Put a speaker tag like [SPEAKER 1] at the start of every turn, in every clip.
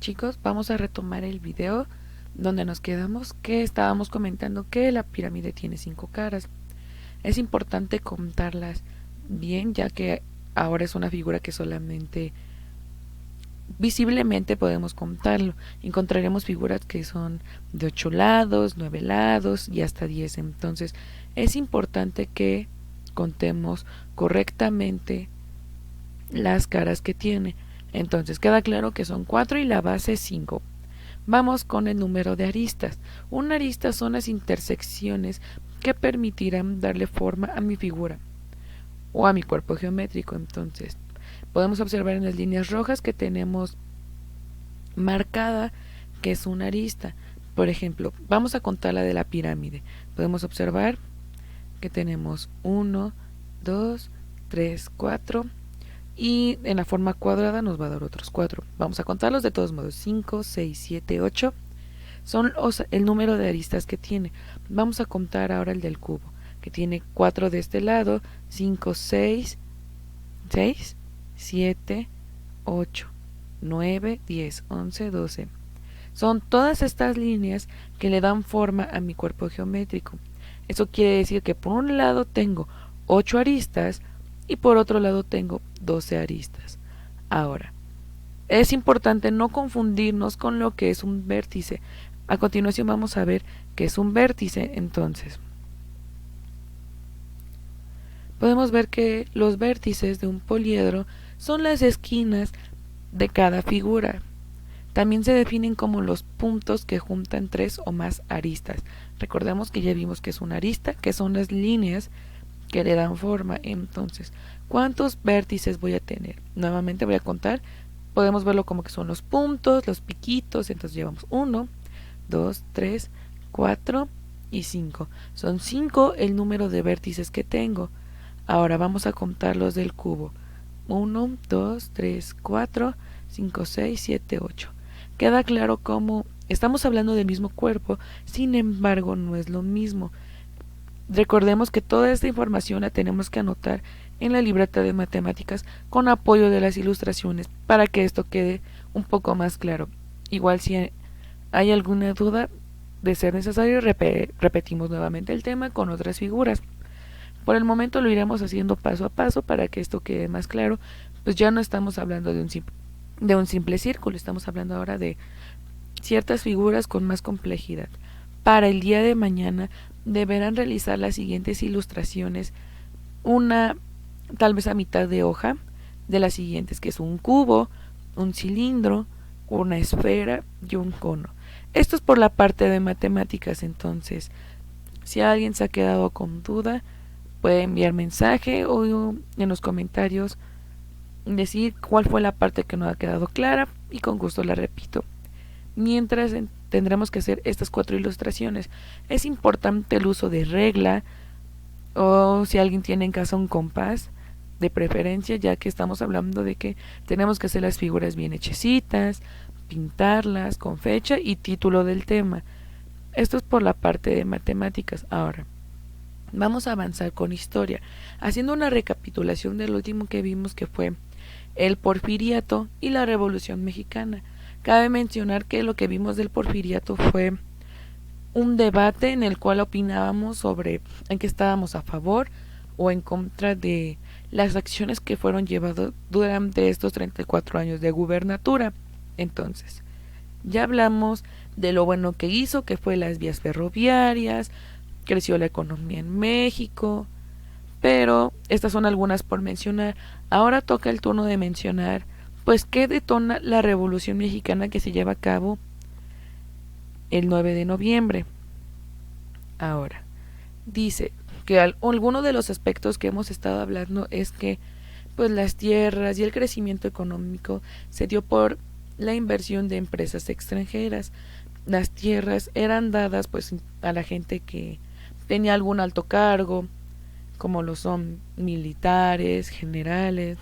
[SPEAKER 1] chicos, vamos a retomar el video donde nos quedamos, que estábamos comentando que la pirámide tiene 5 caras. Es importante contarlas bien, ya que ahora es una figura que solamente visiblemente podemos contarlo. Encontraremos figuras que son de 8 lados, 9 lados y hasta 10. Entonces es importante que contemos correctamente las caras que tiene. Entonces queda claro que son 4 y la base 5. Vamos con el número de aristas. Una arista son las intersecciones que permitirán darle forma a mi figura o a mi cuerpo geométrico. Entonces podemos observar en las líneas rojas que tenemos marcada que es una arista. Por ejemplo, vamos a contar la de la pirámide. Podemos observar que tenemos 1, 2, 3, 4 y en la forma cuadrada nos va a dar otros 4. Vamos a contarlos de todos modos. 5, 6, 7, 8 son el número de aristas que tiene. Vamos a contar ahora el del cubo, que tiene 4 de este lado, 5, 6, 7, 8, 9, 10, 11, 12. Son todas estas líneas que le dan forma a mi cuerpo geométrico. Eso quiere decir que por un lado tengo 8 aristas y por otro lado tengo 12 aristas. Ahora, es importante no confundirnos con lo que es un vértice. A continuación vamos a ver qué es un vértice. Entonces, podemos ver que los vértices de un poliedro son las esquinas de cada figura. También se definen como los puntos que juntan 3 o más aristas. Recordemos que ya vimos que es una arista, que son las líneas que le dan forma. Entonces, ¿cuántos vértices voy a tener? Nuevamente voy a contar. Podemos verlo como que son los puntos, los piquitos. Entonces llevamos 1, 2, 3, 4 y 5. Son 5 el número de vértices que tengo. Ahora vamos a contar los del cubo. 1, 2, 3, 4, 5, 6, 7, 8. Queda claro cómo estamos hablando del mismo cuerpo, sin embargo no es lo mismo. Recordemos que toda esta información la tenemos que anotar en la libreta de matemáticas con apoyo de las ilustraciones para que esto quede un poco más claro. Igual si hay alguna duda, de ser necesario repetimos nuevamente el tema con otras figuras. Por el momento lo iremos haciendo paso a paso para que esto quede más claro, pues ya no estamos hablando de un simple círculo, estamos hablando ahora de ciertas figuras con más complejidad. Para el día de mañana deberán realizar las siguientes ilustraciones, una tal vez a mitad de hoja de las siguientes, que es un cubo, un cilindro, una esfera y un cono. Esto es por la parte de matemáticas. Entonces, si alguien se ha quedado con duda, puede enviar mensaje o en los comentarios decir cuál fue la parte que no ha quedado clara y con gusto la repito. Mientras tendremos que hacer estas 4 ilustraciones. Es importante el uso de regla o si alguien tiene en casa un compás de preferencia, ya que estamos hablando de que tenemos que hacer las figuras bien hechecitas, pintarlas con fecha y título del tema. Esto es por la parte de matemáticas. Ahora vamos a avanzar con historia, haciendo una recapitulación del último que vimos, que fue el Porfiriato y la Revolución Mexicana. Cabe mencionar que lo que vimos del Porfiriato fue un debate en el cual opinábamos sobre en qué estábamos a favor o en contra de las acciones que fueron llevadas durante estos 34 años de gubernatura. Entonces, ya hablamos de lo bueno que hizo, que fue las vías ferroviarias, creció la economía en México, pero estas son algunas por mencionar. Ahora toca el turno de mencionar pues qué detona la Revolución Mexicana que se lleva a cabo el 9 de noviembre. Ahora, dice que alguno de los aspectos que hemos estado hablando es que pues las tierras y el crecimiento económico se dio por la inversión de empresas extranjeras. Las tierras eran dadas pues a la gente que tenía algún alto cargo, como lo son militares, generales,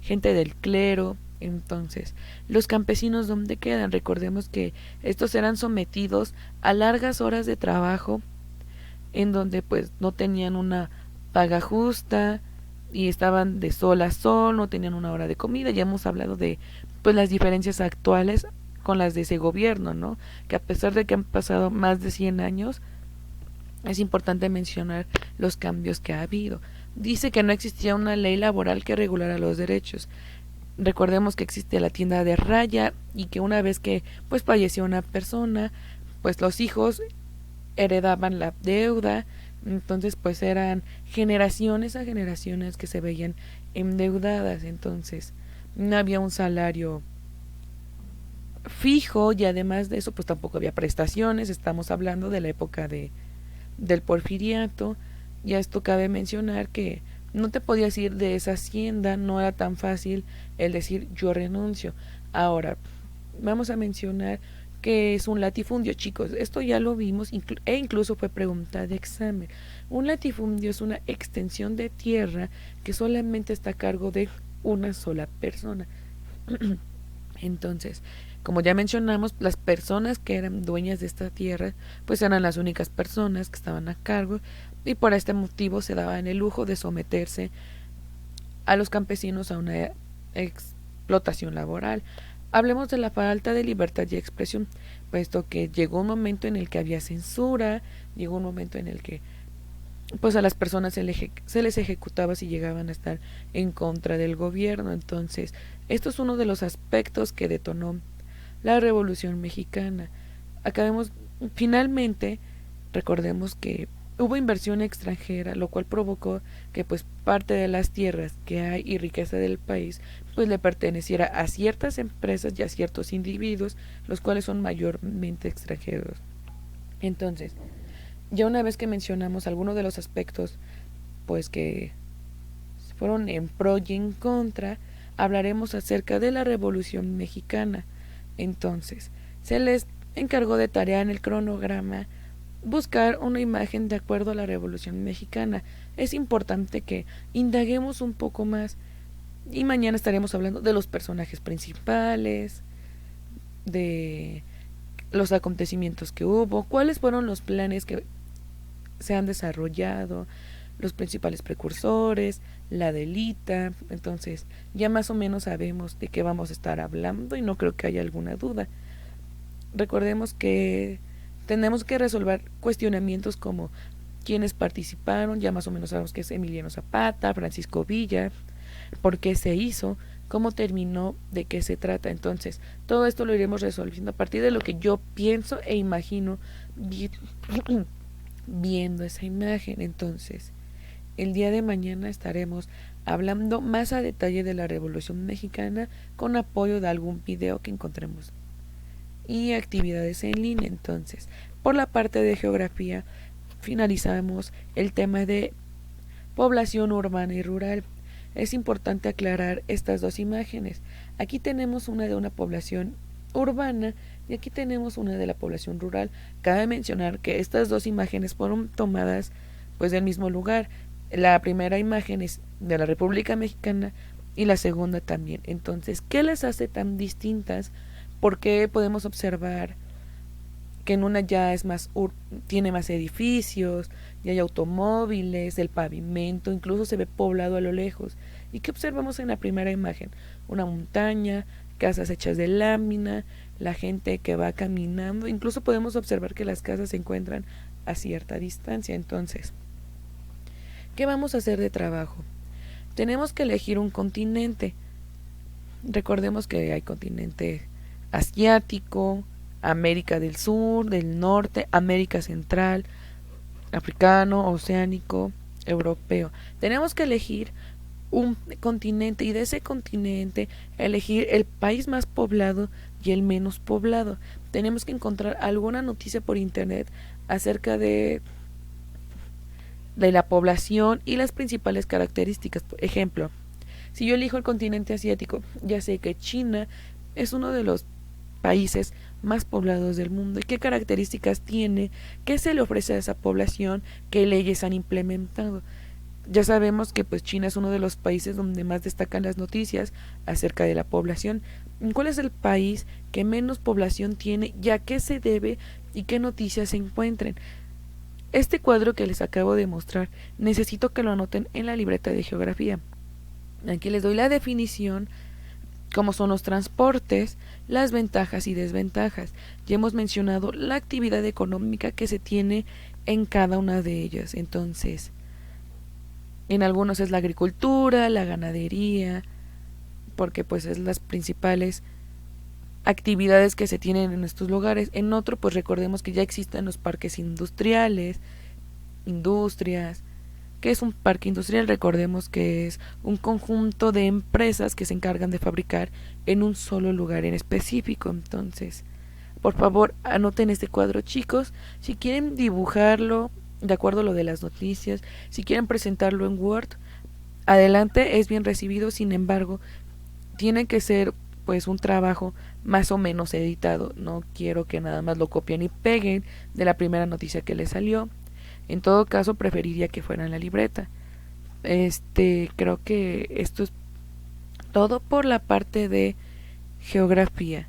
[SPEAKER 1] gente del clero. Entonces, los campesinos, ¿dónde quedan? Recordemos que estos eran sometidos a largas horas de trabajo en donde pues no tenían una paga justa y estaban de sol a sol, no tenían una hora de comida. Ya hemos hablado de pues las diferencias actuales con las de ese gobierno, ¿no? Que a pesar de que han pasado más de 100 años, es importante mencionar los cambios que ha habido. Dice que no existía una ley laboral que regulara los derechos. Recordemos que existe la tienda de raya y que una vez que pues falleció una persona, pues los hijos heredaban la deuda, entonces pues eran generaciones a generaciones que se veían endeudadas, entonces no había un salario fijo y además de eso pues tampoco había prestaciones. Estamos hablando de la época del porfiriato, y a esto cabe mencionar que no te podías ir de esa hacienda, no era tan fácil el decir yo renuncio. Ahora, vamos a mencionar que es un latifundio, chicos, esto ya lo vimos e incluso fue pregunta de examen. Un latifundio es una extensión de tierra que solamente está a cargo de una sola persona. Entonces, como ya mencionamos, las personas que eran dueñas de esta tierra pues eran las únicas personas que estaban a cargo, y por este motivo se daban el lujo de someterse a los campesinos a una explotación laboral. Hablemos de la falta de libertad y expresión, puesto que llegó un momento en el que había censura, llegó un momento en el que pues a las personas se les ejecutaba si llegaban a estar en contra del gobierno. Entonces, esto es uno de los aspectos que detonó la Revolución Mexicana. Finalmente, recordemos que hubo inversión extranjera, lo cual provocó que pues parte de las tierras que hay y riqueza del país pues le perteneciera a ciertas empresas y a ciertos individuos, los cuales son mayormente extranjeros. Entonces, ya una vez que mencionamos algunos de los aspectos pues que fueron en pro y en contra, hablaremos acerca de la Revolución Mexicana. Entonces, se les encargó de tarea en el cronograma buscar una imagen de acuerdo a la Revolución Mexicana. Es importante que indaguemos un poco más, y mañana estaremos hablando de los personajes principales, de los acontecimientos que hubo, cuáles fueron los planes que se han desarrollado, los principales precursores, la delita. Entonces ya más o menos sabemos de qué vamos a estar hablando y no creo que haya alguna duda. Recordemos que tenemos que resolver cuestionamientos como quiénes participaron, ya más o menos sabemos que es Emiliano Zapata, Francisco Villa, por qué se hizo, cómo terminó, de qué se trata. Entonces todo esto lo iremos resolviendo a partir de lo que yo pienso e imagino viendo esa imagen. Entonces el día de mañana estaremos hablando más a detalle de la Revolución Mexicana con apoyo de algún video que encontremos y actividades en línea. Entonces, por la parte de geografía, finalizamos el tema de población urbana y rural. Es importante aclarar estas dos imágenes. Aquí tenemos una de una población urbana y aquí tenemos una de la población rural. Cabe mencionar que estas dos imágenes fueron tomadas pues del mismo lugar. La primera imagen es de la República Mexicana y la segunda también. Entonces, ¿qué les hace tan distintas? Porque podemos observar que en una ya es más tiene más edificios, ya hay automóviles, el pavimento, incluso se ve poblado a lo lejos. ¿Y qué observamos en la primera imagen? Una montaña, casas hechas de lámina, la gente que va caminando, incluso podemos observar que las casas se encuentran a cierta distancia. Entonces, ¿qué vamos a hacer de trabajo? Tenemos que elegir un continente. Recordemos que hay continente asiático, América del Sur, del Norte, América Central, africano, oceánico, europeo. Tenemos que elegir un continente y de ese continente elegir el país más poblado y el menos poblado. Tenemos que encontrar alguna noticia por internet acerca de la población y las principales características. Por ejemplo, si yo elijo el continente asiático, ya sé que China es uno de los países más poblados del mundo y qué características tiene, qué se le ofrece a esa población, qué leyes han implementado. Ya sabemos que pues China es uno de los países donde más destacan las noticias acerca de la población. ¿Cuál es el país que menos población tiene y a qué se debe y qué noticias se encuentren? Este cuadro que les acabo de mostrar necesito que lo anoten en la libreta de geografía. Aquí les doy la definición como son los transportes, las ventajas y desventajas. Ya hemos mencionado la actividad económica que se tiene en cada una de ellas. Entonces, en algunos es la agricultura, la ganadería, porque pues es las principales actividades que se tienen en estos lugares. En otro, pues recordemos que ya existen los parques industriales, industrias. ¿Qué es un parque industrial? Recordemos que es un conjunto de empresas que se encargan de fabricar en un solo lugar en específico. Entonces, por favor, anoten este cuadro, chicos. Si quieren dibujarlo de acuerdo a lo de las noticias, si quieren presentarlo en Word, adelante, es bien recibido. Sin embargo, tiene que ser pues un trabajo más o menos editado. No quiero que nada más lo copien y peguen de la primera noticia que les salió. En todo caso, preferiría que fuera en la libreta. Creo que esto es todo por la parte de geografía.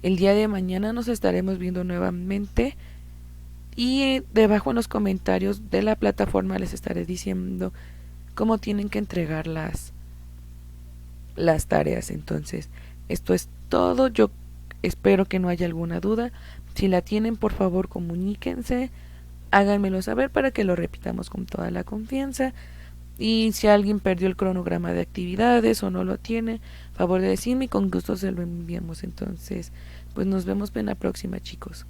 [SPEAKER 1] El día de mañana nos estaremos viendo nuevamente y debajo en los comentarios de la plataforma les estaré diciendo cómo tienen que entregar las tareas. Entonces, esto es todo. Yo espero que no haya alguna duda. Si la tienen, por favor, comuníquense, háganmelo saber para que lo repitamos con toda la confianza. Y si alguien perdió el cronograma de actividades o no lo tiene, favor de decirme y con gusto se lo enviamos. Entonces, pues nos vemos en la próxima, chicos.